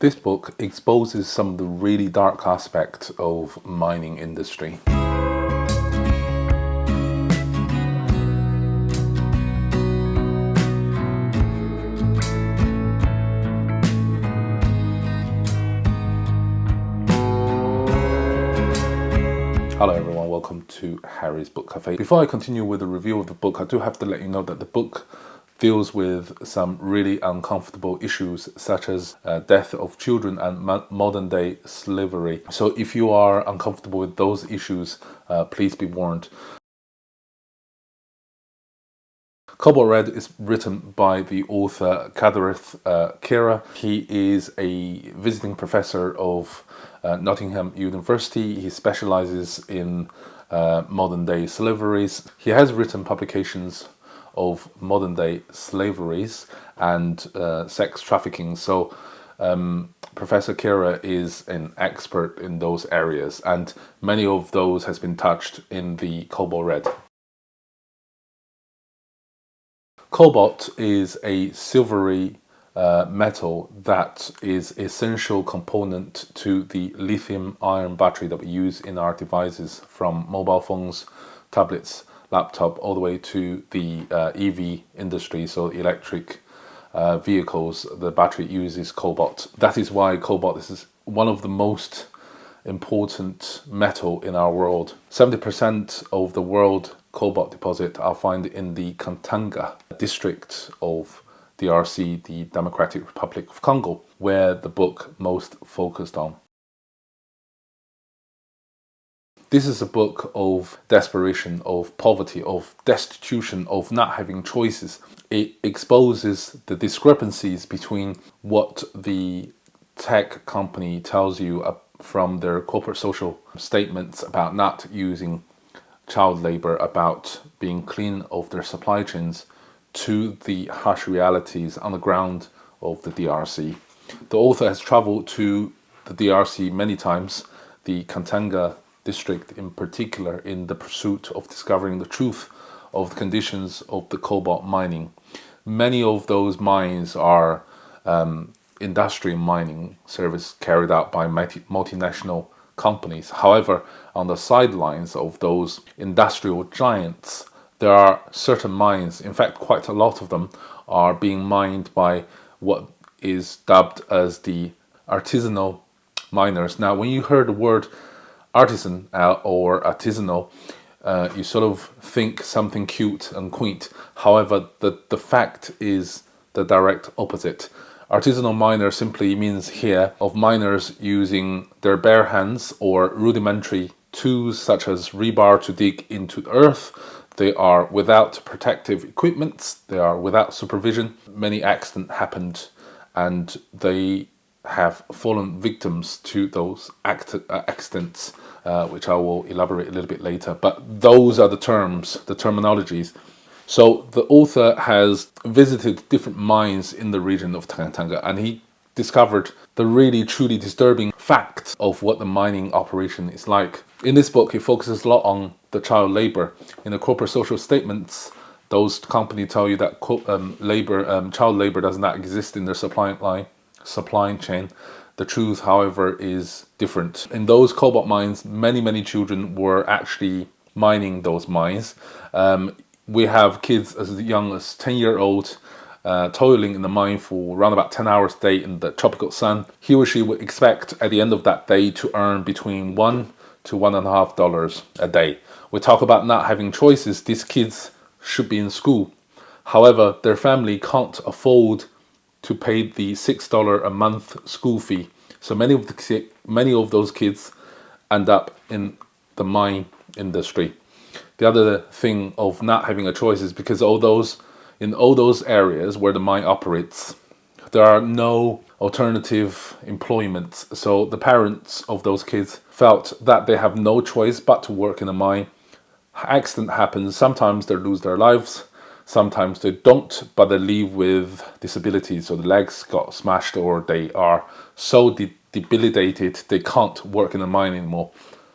This book exposes some of the really dark aspects of mining industry. Hello everyone, welcome to Harry's Book Cafe. Before I continue with the review of the book, I do have to let you know that the book deals with some really uncomfortable issues such as death of children and modern day slavery. So if you are uncomfortable with those issues, please be warned. Cobalt Red is written by the author Siddharth Kara. He is a visiting professor of Nottingham University. He specializes in modern day slaveries. He has written publications of modern day slaveries and sex trafficking. So Professor Kara is an expert in those areas, and many of those has been touched in the Cobalt Red. Cobalt is a silvery metal that is an essential component to the lithium-ion battery that we use in our devices, from mobile phones, tablets, laptop, all the way to the EV industry, so electric vehicles. The battery uses cobalt. That is why cobalt is one of the most important metal in our world. 70% of the world cobalt deposit are found in the Congo district of DRC, the Democratic Republic of Congo, where the book most focused on. This is a book of desperation, of poverty, of destitution, of not having choices. It exposes the discrepancies between what the tech company tells you from their corporate social statements about not using child labor, about being clean of their supply chains, to the harsh realities on the ground of the DRC. The author has traveled to the DRC many times, the Congo district in particular, in the pursuit of discovering the truth of the conditions of the cobalt mining. Many of those mines are industrial mining service carried out by multinational companies. However, on the sidelines of those industrial giants, there are certain mines, in fact quite a lot of them, are being mined by what is dubbed as the artisanal miners. Now, when you heard the word artisan or artisanal, you sort of think something cute and quaint. However, the fact is the direct opposite. Artisanal miner simply means here of miners using their bare hands or rudimentary tools such as rebar to dig into the earth. They are without protective equipment. They are without supervision. Many accidents happened, and they have fallen victims to those accidents, which I will elaborate a little bit later. But those are the terms, the terminologies. So the author has visited different mines in the region of Congo, and he discovered the really truly disturbing facts of what the mining operation is like. In this book, he focuses a lot on the child labor. In the corporate social statements, those companies tell you that child labor does not exist in their supply chain. The truth, however, is different. In those cobalt mines, many children were actually mining those mines. We have kids as young as 10-year-old toiling in the mine for around about 10 hours a day in the tropical sun. He or she would expect at the end of that day to earn between $1 to $1.50 a day. We talk about not having choices. These kids should be in school. However, their family can't afford to pay the $6 a month school fee. So many of those kids end up in the mine industry. The other thing of not having a choice is because in all those areas where the mine operates, there are no alternative employments. So the parents of those kids felt that they have no choice but to work in a mine. Accident happens. Sometimes they lose their lives. Sometimes they don't, but they leave with disabilities. So the legs got smashed, or they are so debilitated they can't work in a mine anymore.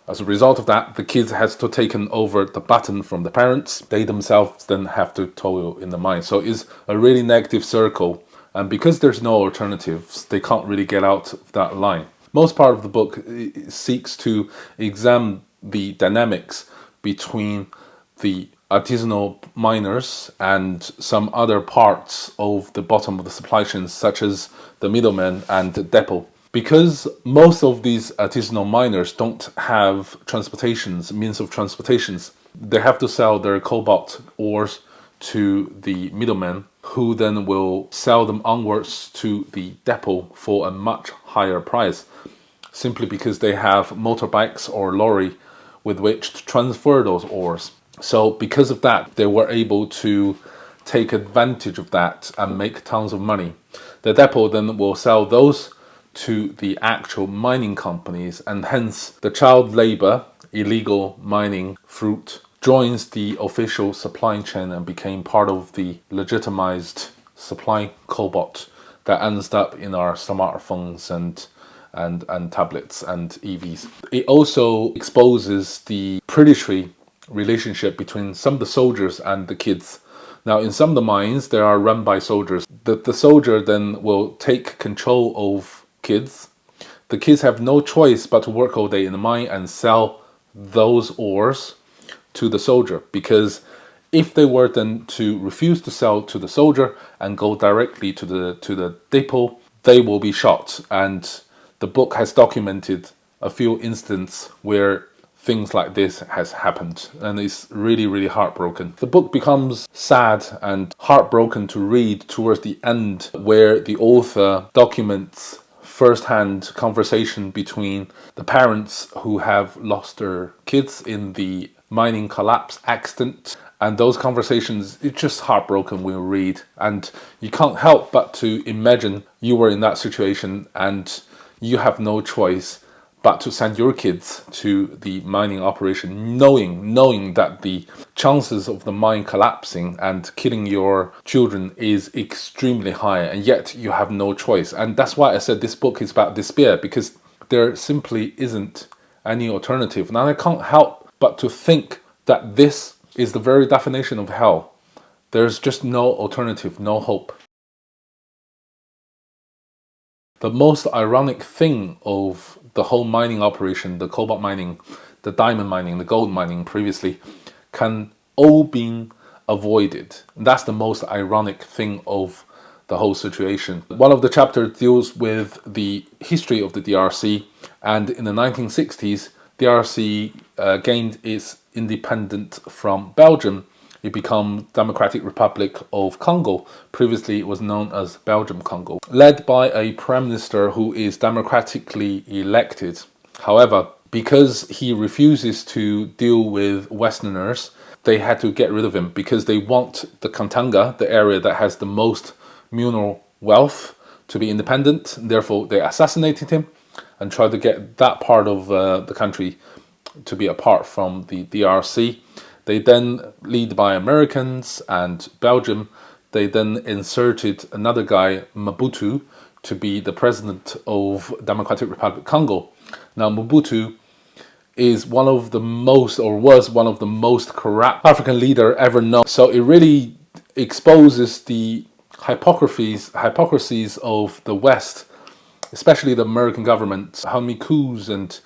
As a result of that, the kids has to taken over the baton from the parents. They themselves then have to toil in the mine. So it's a really negative circle And because there's no alternatives, they can't really get out of that line. Most part of the book seeks to examine the dynamics between the artisanal miners and some other parts of the bottom of the supply chain, such as the middlemen and the depot. Because most of these artisanal miners don't have means of transportations, they have to sell their cobalt ores to the middlemen, who then will sell them onwards to the depot for a much higher price, simply because they have motorbikes or lorry with which to transfer those ores. So because of that, they were able to take advantage of that and make tons of money. The depot then will sell those to the actual mining companies, and hence the child labor, illegal mining fruit, joins the official supply chain and became part of the legitimized supply cobalt that ends up in our smartphones and tablets and EVs. It also exposes the predatory relationship between some of the soldiers and the kids. Now, in some of the mines, they are run by soldiers. The soldier then will take control of kids. The kids have no choice but to work all day in the mine and sell those ores to the soldier, because if they were then to refuse to sell to the soldier and go directly to the depot, they will be shot. And the book has documented a few instances where things like this has happened, and it's really, really heartbroken. The book becomes sad and heartbroken to read towards the end, where the author documents first-hand conversation between the parents who have lost their kids in the mining collapse accident. And those conversations, it's just heartbroken when you read, and you can't help but to imagine you were in that situation and you have no choice but to send your kids to the mining operation, knowing that the chances of the mine collapsing and killing your children is extremely high, and yet you have no choice. And that's why I said this book is about despair, because there simply isn't any alternative. And I can't help but to think that this is the very definition of hell. There's just no alternative, no hope. The most ironic thing of the whole mining operation, the cobalt mining, the diamond mining, the gold mining previously, can all be avoided. And that's the most ironic thing of the whole situation. One of the chapters deals with the history of the DRC, and in the 1960s, DRC gained its independence from Belgium. It became Democratic Republic of Congo. Previously, it was known as Belgium Congo, led by a prime minister who is democratically elected. However, because he refuses to deal with Westerners, they had to get rid of him, because they want the Katanga, the area that has the most mineral wealth, to be independent. Therefore, they assassinated him and tried to get that part of the country to be apart from the DRC. They then, led by Americans and Belgium, they then inserted another guy, Mobutu, to be the president of Democratic Republic Congo. Now, Mobutu is one of the most, or was one of the most corrupt African leader ever known. So it really exposes the hypocrisies of the West, especially the American government, how many coups and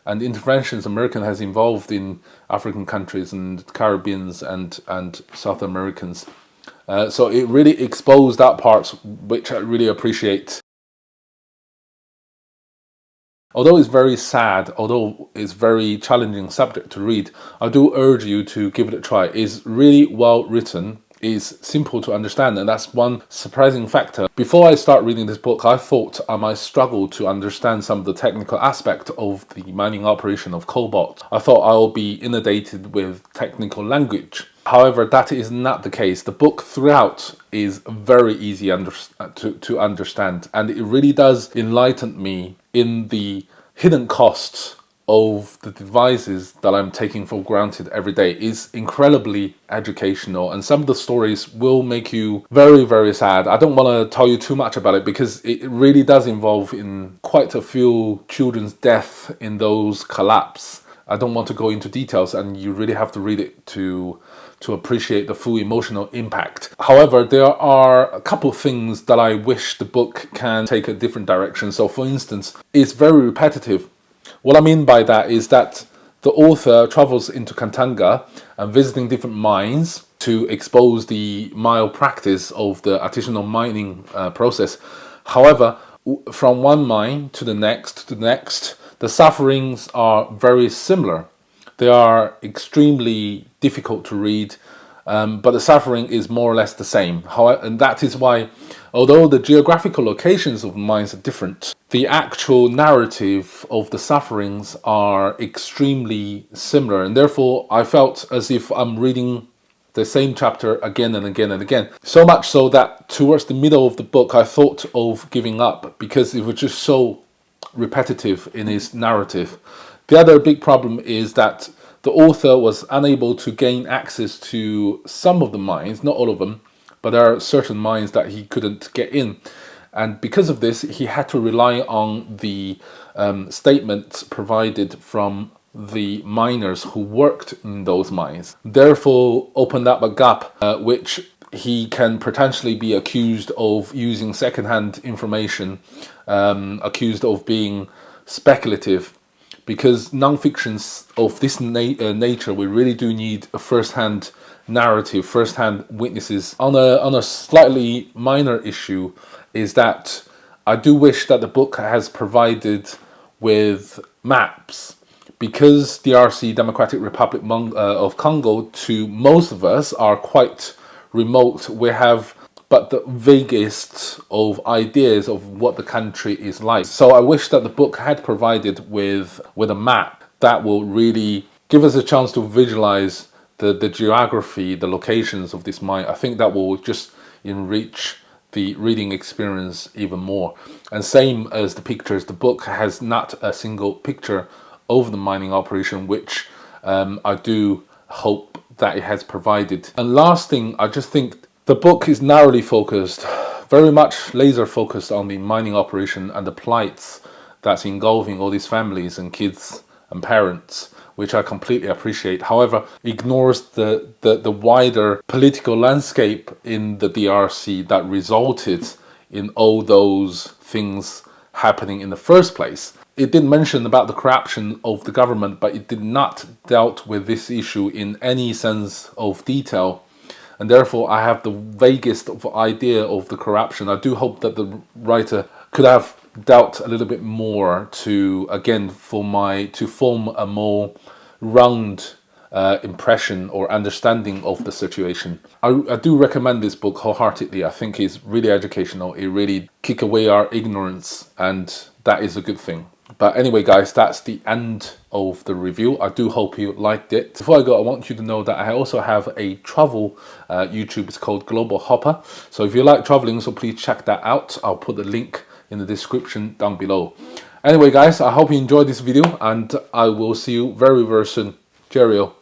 interventions American has involved in African countries and Caribbeans and South Americans. So it really exposed that part, which I really appreciate. Although it's very sad, although it's very challenging subject to read, I do urge you to give it a try. It's really well written. Is simple to understand, and that's one surprising factor. Before I start reading this book, I thought I might struggle to understand some of the technical aspect of the mining operation of cobalt. I thought I will be inundated with technical language. However, that is not the case. The book throughout is very easy to understand, and it really does enlighten me in the hidden costs of the devices that I'm taking for granted every day. Is incredibly educational, and some of the stories will make you very, very sad. I don't want to tell you too much about it, because it really does involve in quite a few children's death in those collapse. I don't want to go into details, and you really have to read it to to appreciate the full emotional impact. However, there are a couple of things that I wish the book can take a different direction. So for instance, it's very repetitive. What I mean by that is that the author travels into Katanga and visiting different mines to expose the mild practice of the artisanal mining process. However, from one mine to the next, the sufferings are very similar. They are extremely difficult to read, but the suffering is more or less the same. However, and that is why, although the geographical locations of mines are different, the actual narrative of the sufferings are extremely similar. And therefore, I felt as if I'm reading the same chapter again and again and again. So much so that towards the middle of the book, I thought of giving up because it was just so repetitive in his narrative. The other big problem is that the author was unable to gain access to some of the mines, not all of them, but there are certain mines that he couldn't get in. And because of this, he had to rely on the statements provided from the miners who worked in those mines. Therefore, opened up a gap which he can potentially be accused of using second-hand information, accused of being speculative, because non-fictions of this nature, we really do need a first-hand narrative, first-hand witnesses. On a slightly minor issue is that I do wish that the book has provided with maps, because the DRC, Democratic Republic of Congo, to most of us are quite remote. We have but the vaguest of ideas of what the country is like. So I wish that the book had provided with a map that will really give us a chance to visualize the geography, the locations of this mine. I think that will just enrich the reading experience even more. And same as the pictures, the book has not a single picture of the mining operation, which I do hope that it has provided. And last thing, I just think the book is narrowly focused, very much laser focused on the mining operation and the plights that's engulfing all these families and kids and parents, which I completely appreciate. However, ignores the wider political landscape in the DRC that resulted in all those things happening in the first place. It did mention about the corruption of the government, but it did not dealt with this issue in any sense of detail. And therefore, I have the vaguest of idea of the corruption. I do hope that the writer could have dealt a little bit more to, again, to form a more round impression or understanding of the situation. I do recommend this book wholeheartedly. I think it's really educational. It really kick away our ignorance, and that is a good thing. But anyway, guys, that's the end of the review. I do hope you liked it. Before I go, I want you to know that I also have a travel YouTube. It's called Global Hopper. So if you like traveling, so please check that out. I'll put the link in the description down below. Anyway, guys, I hope you enjoyed this video, and I will see you very, very soon. Cheerio.